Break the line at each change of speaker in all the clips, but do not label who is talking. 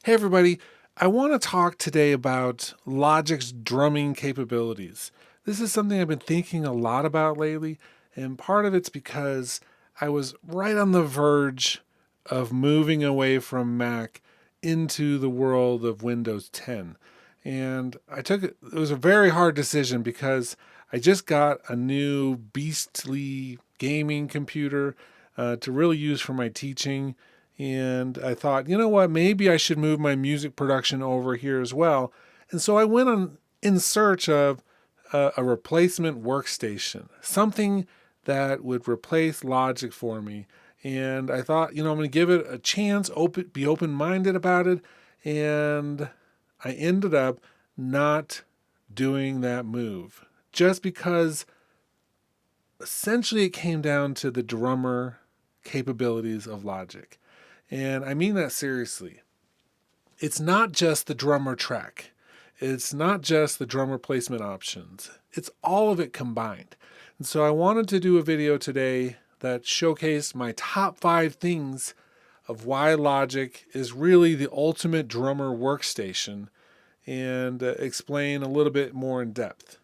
Hey everybody, I want to talk today about Logic's drumming capabilities. This is something I've been thinking a lot about lately, and part of it's because I was right on the verge of moving away from Mac into the world of Windows 10. And it was a very hard decision because I just got a new beastly gaming computer to really use for my teaching, and I thought, you know what, maybe I should move my music production over here as well. And so I went on in search of a replacement workstation, something that would replace Logic for me. And I thought, I'm going to give it a chance, be open minded about it. And I ended up not doing that move just because essentially it came down to the drummer capabilities of Logic. And I mean that seriously. It's not just the drummer track. It's not just the drum replacement options. It's all of it combined. And so I wanted to do a video today that showcased my top 5 things of why Logic is really the ultimate drummer workstation and explain a little bit more in depth.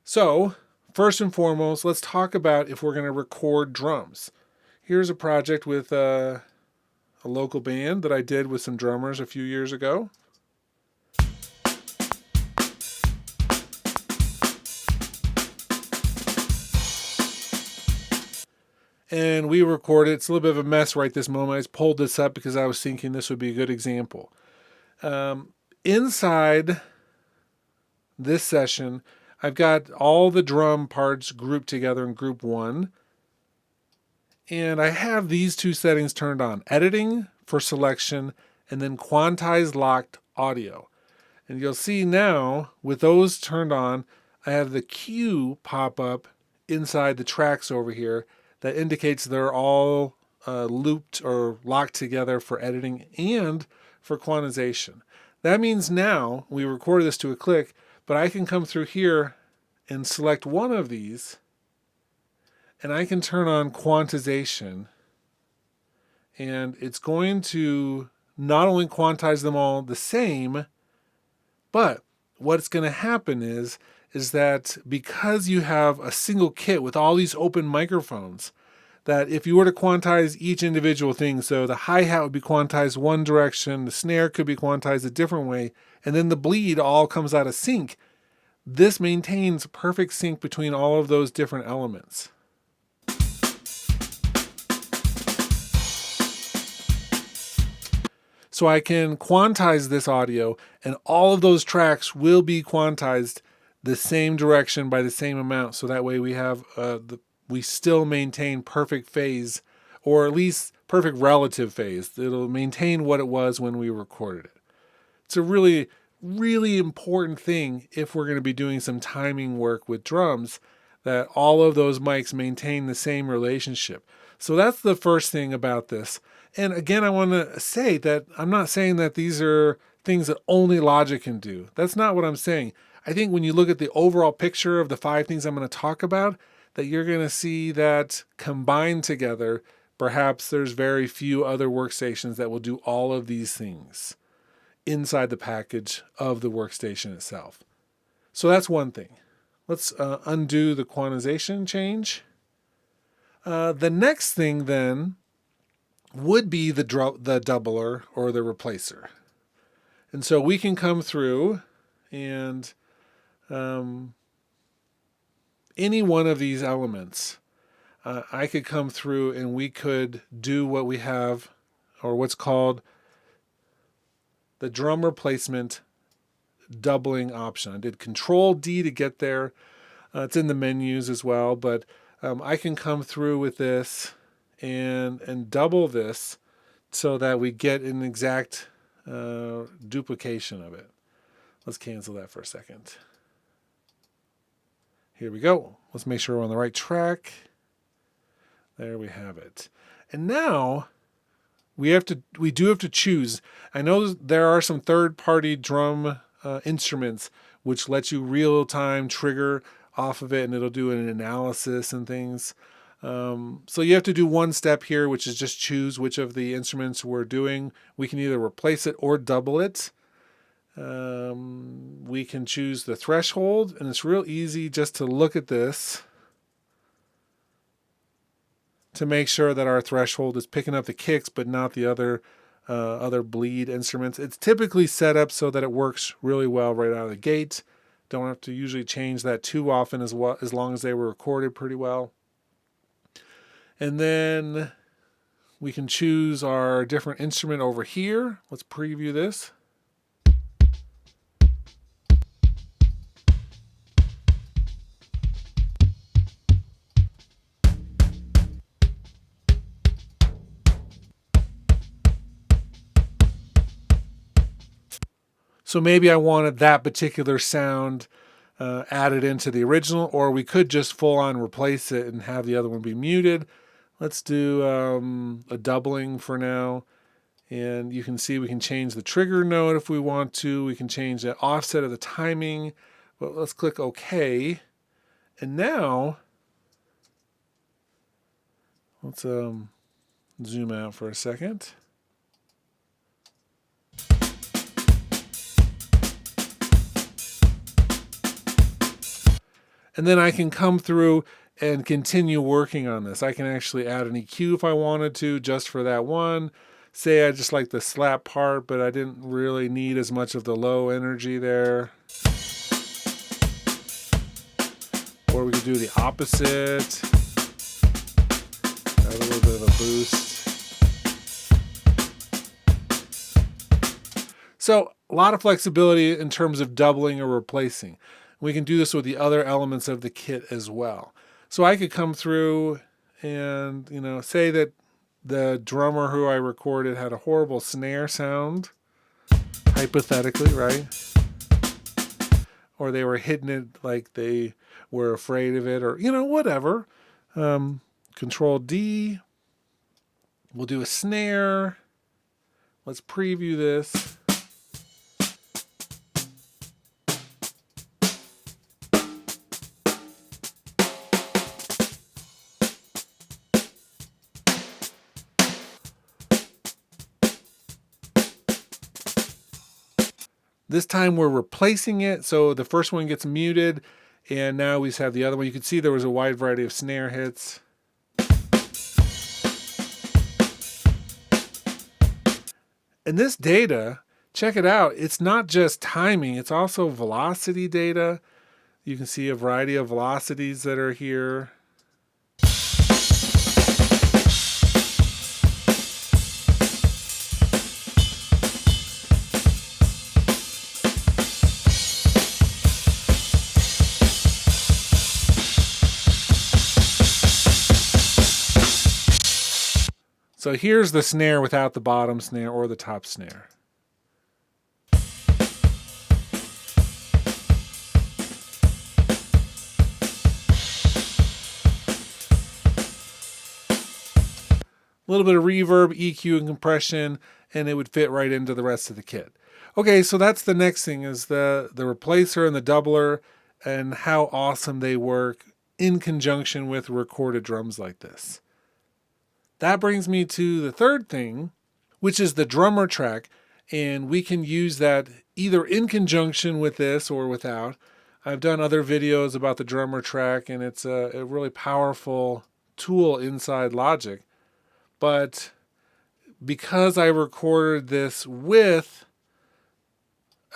So, first and foremost, let's talk about if we're going to record drums. Here's a project with a local band that I did with some drummers a few years ago. And we recorded. It's a little bit of a mess right this moment. I just pulled this up because I was thinking this would be a good example. Inside this session, I've got all the drum parts grouped together in group 1. And I have these 2 settings turned on. Editing for selection and then quantize locked audio. And you'll see now, with those turned on, I have the cue pop up inside the tracks over here that indicates they're all looped or locked together for editing and for quantization. That means now, we record this to a click, but I can come through here and select one of these, and I can turn on quantization, and it's going to not only quantize them all the same, but what's going to happen is that because you have a single kit with all these open microphones, that if you were to quantize each individual thing, so the hi-hat would be quantized one direction, the snare could be quantized a different way, and then the bleed all comes out of sync, this maintains perfect sync between all of those different elements. So I can quantize this audio, and all of those tracks will be quantized the same direction by the same amount. So that way we have we still maintain perfect phase, or at least perfect relative phase. It'll maintain what it was when we recorded it. It's a really, really important thing if we're going to be doing some timing work with drums, that all of those mics maintain the same relationship. So that's the first thing about this. And again, I want to say that I'm not saying that these are things that only Logic can do. That's not what I'm saying. I think when you look at the overall picture of the 5 things I'm going to talk about, that you're going to see that combined together, perhaps there's very few other workstations that will do all of these things inside the package of the workstation itself. So that's one thing. Let's undo the quantization change. The next thing then would be the doubler or the replacer. And so we can come through and any one of these elements, I could come through and we could do what we have, or what's called the drum replacement doubling option. I did Control D to get there. It's in the menus as well, but I can come through with this and double this so that we get an exact duplication of it. Let's cancel that for a second. Here we go. Let's make sure we're on the right track. There we have it. And now we do have to choose. I know there are some third-party drum instruments which let you real-time trigger off of it, and it'll do an analysis and things. So you have to do one step here, which is just choose which of the instruments we're doing. We can either replace it or double it. We can choose the threshold, and it's real easy just to look at this to make sure that our threshold is picking up the kicks but not the other bleed instruments. It's typically set up so that it works really well right out of the gate. Don't have to usually change that too often as long as they were recorded pretty well. And then we can choose our different instrument over here. Let's preview this. So maybe I wanted that particular sound added into the original, or we could just full on replace it and have the other one be muted. Let's do a doubling for now. And you can see we can change the trigger note if we want to. We can change the offset of the timing. But let's click OK. And now, let's zoom out for a second. And then I can come through and continue working on this. I can actually add an EQ if I wanted to, just for that one. Say I just like the slap part, but I didn't really need as much of the low energy there. Or we could do the opposite. Add a little bit of a boost. So a lot of flexibility in terms of doubling or replacing. We can do this with the other elements of the kit as well. So I could come through and, say that the drummer who I recorded had a horrible snare sound, hypothetically, right? Or they were hitting it like they were afraid of it, or, whatever. Control D. We'll do a snare. Let's preview this. This time we're replacing it, so the first one gets muted, and now we just have the other one. You can see there was a wide variety of snare hits. And this data, check it out, it's not just timing, it's also velocity data. You can see a variety of velocities that are here. So here's the snare without the bottom snare or the top snare. A little bit of reverb, EQ, and compression, and it would fit right into the rest of the kit. Okay, so that's the next thing, is the replacer and the doubler and how awesome they work in conjunction with recorded drums like this. That brings me to the third thing, which is the drummer track, and we can use that either in conjunction with this or without. I've done other videos about the drummer track, and it's a really powerful tool inside Logic. But because I recorded this with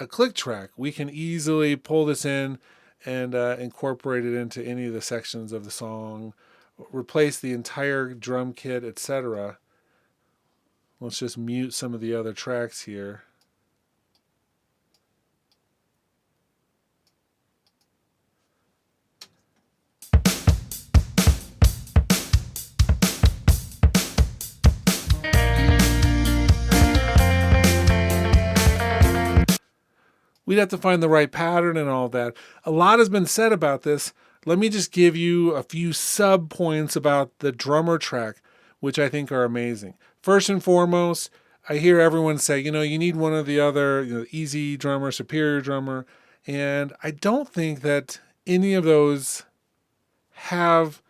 a click track, we can easily pull this in and incorporate it into any of the sections of the song, replace the entire drum kit, etc. Let's just mute some of the other tracks here. We'd have to find the right pattern and all that. A lot has been said about this. Let me just give you a few sub points about the drummer track, which I think are amazing. First and foremost, I hear everyone say, you need one or the other, easy drummer, superior drummer. And I don't think that any of those have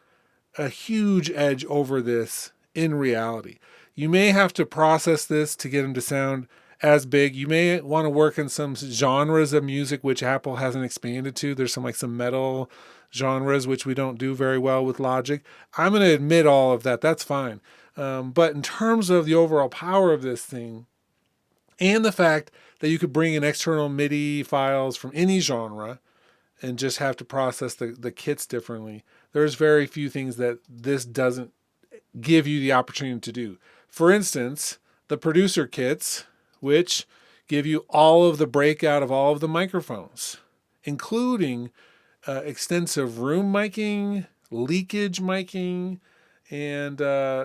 a huge edge over this in reality. You may have to process this to get them to sound as big. You may want to work in some genres of music which Apple hasn't expanded to. There's some metal genres which we don't do very well with Logic. I'm going to admit all of that. That's fine. But in terms of the overall power of this thing, and the fact that you could bring in external MIDI files from any genre and just have to process the kits differently, there's very few things that this doesn't give you the opportunity to do. For instance, the producer kits, which give you all of the breakout of all of the microphones, including extensive room miking, leakage miking, and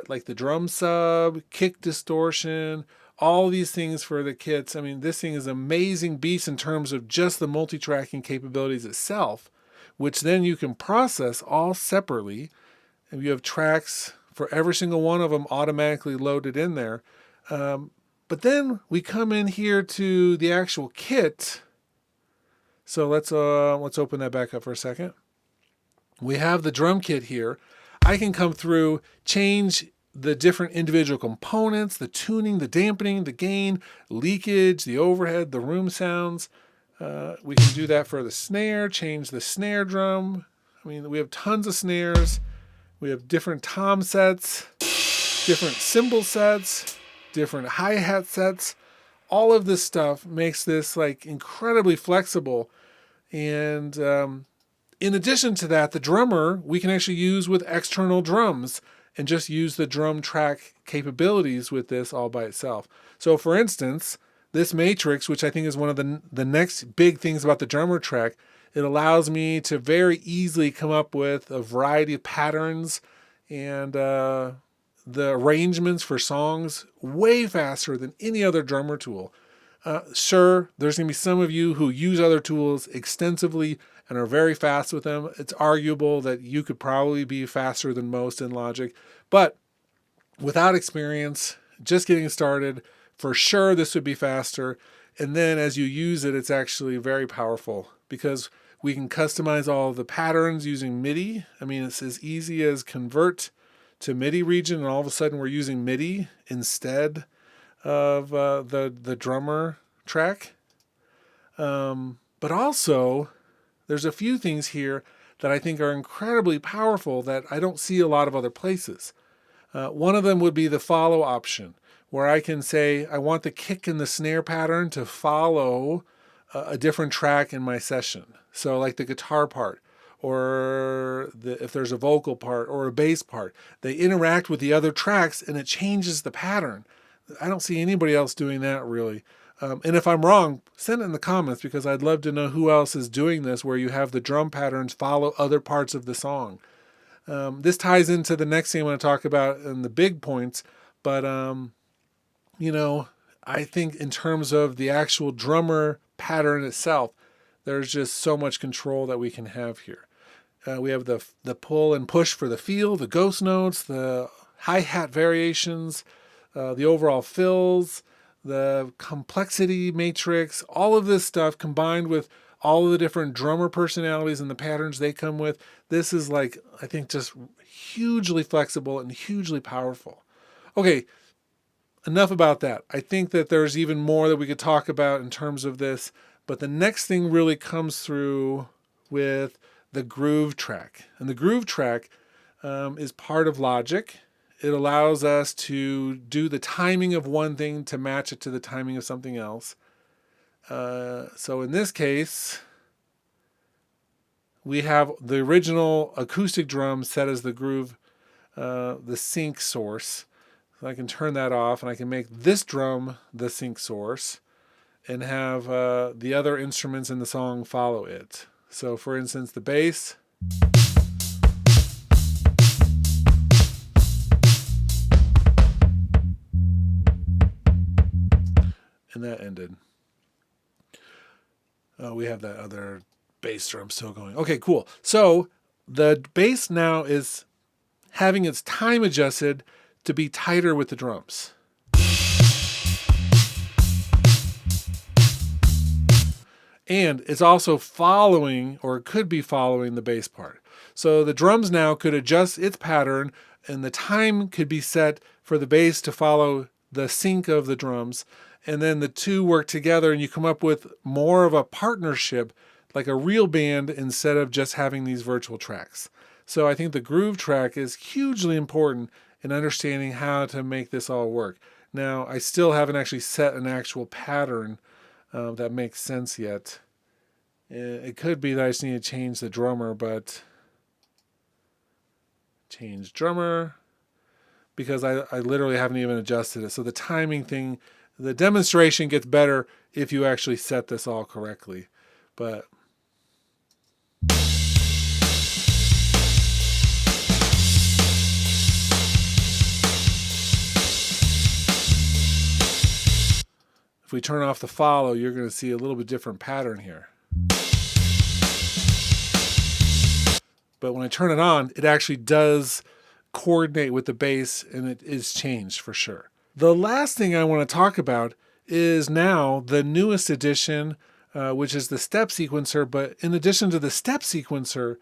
like the drum sub, kick distortion, all these things for the kits. I mean, this thing is an amazing beast in terms of just the multi-tracking capabilities itself, which then you can process all separately. And you have tracks for every single one of them automatically loaded in there. But then we come in here to the actual kit. So let's open that back up for a second. We have the drum kit here. I can come through, change the different individual components, the tuning, the dampening, the gain, leakage, the overhead, the room sounds. We can do that for the snare, change the snare drum. I mean, we have tons of snares. We have different tom sets, different cymbal sets, different hi-hat sets. All of this stuff makes this like incredibly flexible. And in addition to that, the drummer we can actually use with external drums and just use the drum track capabilities with this all by itself. So for instance, this matrix, which I think is one of the next big things about the drummer track, it allows me to very easily come up with a variety of patterns and the arrangements for songs way faster than any other drummer tool. Sure, there's going to be some of you who use other tools extensively and are very fast with them. It's arguable that you could probably be faster than most in Logic. But without experience, just getting started, for sure this would be faster. And then as you use it, it's actually very powerful because we can customize all of the patterns using MIDI. I mean, it's as easy as convert to MIDI region, and all of a sudden we're using MIDI instead of the drummer track. But also, there's a few things here that I think are incredibly powerful that I don't see a lot of other places. One of them would be the follow option, where I can say I want the kick and the snare pattern to follow a different track in my session. So like the guitar part, or if there's a vocal part or a bass part, they interact with the other tracks and it changes the pattern. I don't see anybody else doing that really. And if I'm wrong, send it in the comments because I'd love to know who else is doing this where you have the drum patterns follow other parts of the song. This ties into the next thing I want to talk about in the big points, but I think in terms of the actual drummer pattern itself, there's just so much control that we can have here. We have the pull and push for the feel, the ghost notes, the hi-hat variations, the overall fills, the complexity matrix, all of this stuff combined with all of the different drummer personalities and the patterns they come with. This is like, I think, just hugely flexible and hugely powerful. Okay, enough about that. I think that there's even more that we could talk about in terms of this, but the next thing really comes through with the groove track. And the groove track is part of Logic. It allows us to do the timing of one thing to match it to the timing of something else. So in this case, we have the original acoustic drum set as the groove, the sync source. So I can turn that off and I can make this drum the sync source and have the other instruments in the song follow it. So for instance, the bass. And that ended. We have that other bass drum still going. Okay, cool. So the bass now is having its time adjusted to be tighter with the drums. And it's also following, or it could be following, the bass part. So the drums now could adjust its pattern, and the time could be set for the bass to follow the sync of the drums. And then the two work together, and you come up with more of a partnership, like a real band, instead of just having these virtual tracks. So I think the groove track is hugely important in understanding how to make this all work. Now, I still haven't actually set an actual pattern that makes sense yet. It could be that I just need to change the drummer, but change drummer, because I literally haven't even adjusted it. So the timing thing, the demonstration gets better if you actually set this all correctly. But if we turn off the follow, you're going to see a little bit different pattern here. But when I turn it on, it actually does coordinate with the bass, and it is changed for sure. The last thing I want to talk about is now the newest addition, which is the step sequencer. But in addition to the step sequencer,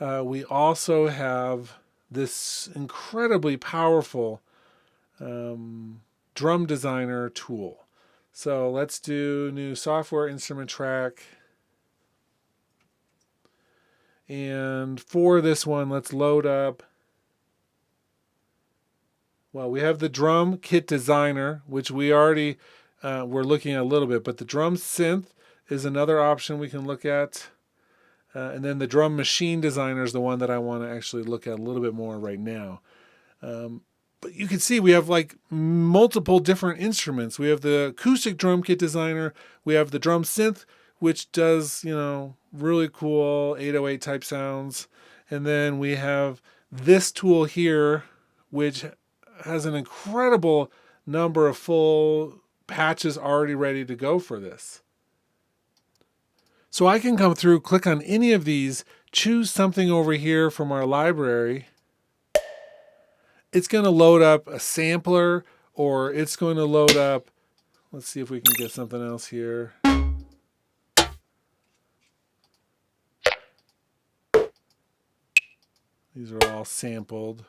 we also have this incredibly powerful drum designer tool. So let's do new software instrument track. And for this one, let's load up. Well, we have the drum kit designer, which we already were looking at a little bit, but the drum synth is another option we can look at. And then the drum machine designer is the one that I want to actually look at a little bit more right now. But you can see we have like multiple different instruments. We have the acoustic drum kit designer. We have the drum synth, which does, really cool 808 type sounds. And then we have this tool here, which has an incredible number of full patches already ready to go for this. So I can come through, click on any of these, choose something over here from our library. It's going to load up a sampler, or it's going to load up, let's see if we can get something else here. These are all sampled.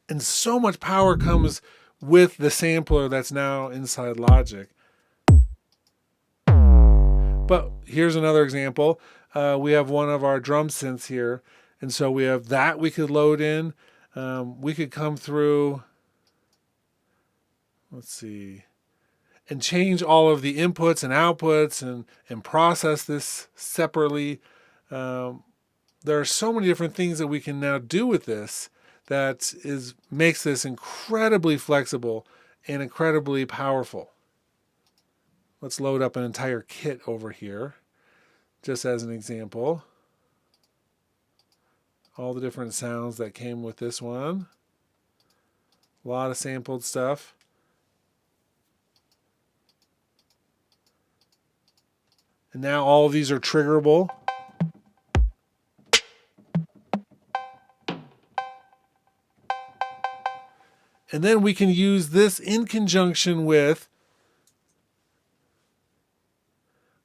And so much power comes with the sampler that's now inside Logic. But here's another example. We have one of our drum synths here. And so we have that we could load in. We could come through, let's see, and change all of the inputs and outputs and process this separately. There are so many different things that we can now do with this that makes this incredibly flexible and incredibly powerful. Let's load up an entire kit over here, just as an example. All the different sounds that came with this one. A lot of sampled stuff. And now all of these are triggerable. And then we can use this in conjunction with,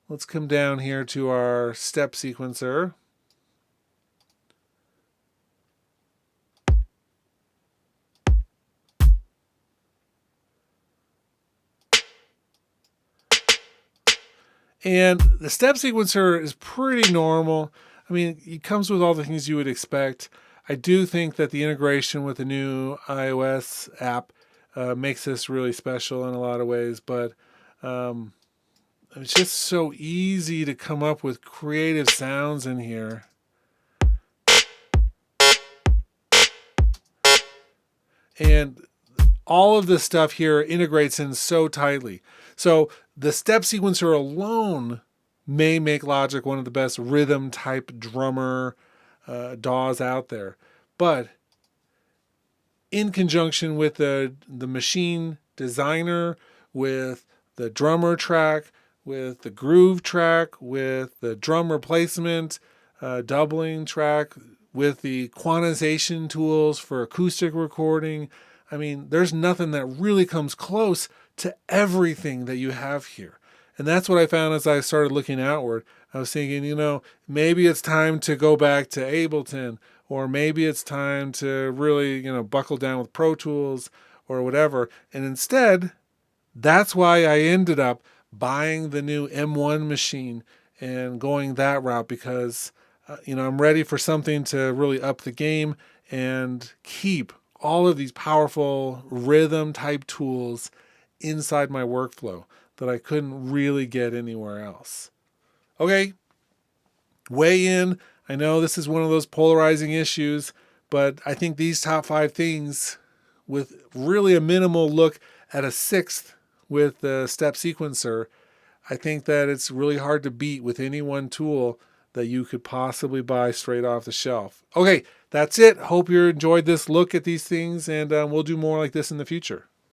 let's come down here to our step sequencer. And the step sequencer is pretty normal. I mean, it comes with all the things you would expect. I do think that the integration with the new iOS app makes this really special in a lot of ways, but it's just so easy to come up with creative sounds in here. And all of this stuff here integrates in so tightly. So the step sequencer alone may make Logic one of the best rhythm type drummer DAWs out there. But in conjunction with the machine designer, with the drummer track, with the groove track, with the drum replacement, doubling track, with the quantization tools for acoustic recording. I mean, there's nothing that really comes close to everything that you have here. And that's what I found as I started looking outward. I was thinking, maybe it's time to go back to Ableton, or maybe it's time to really, buckle down with Pro Tools or whatever. And instead, that's why I ended up buying the new M1 machine and going that route because, I'm ready for something to really up the game and keep all of these powerful rhythm type tools inside my workflow that I couldn't really get anywhere else. Okay, weigh in. I know this is one of those polarizing issues, but I think these top 5 things, with really a minimal look at a sixth with the step sequencer, I think that it's really hard to beat with any one tool that you could possibly buy straight off the shelf. Okay, that's it. Hope you enjoyed this look at these things, and we'll do more like this in the future.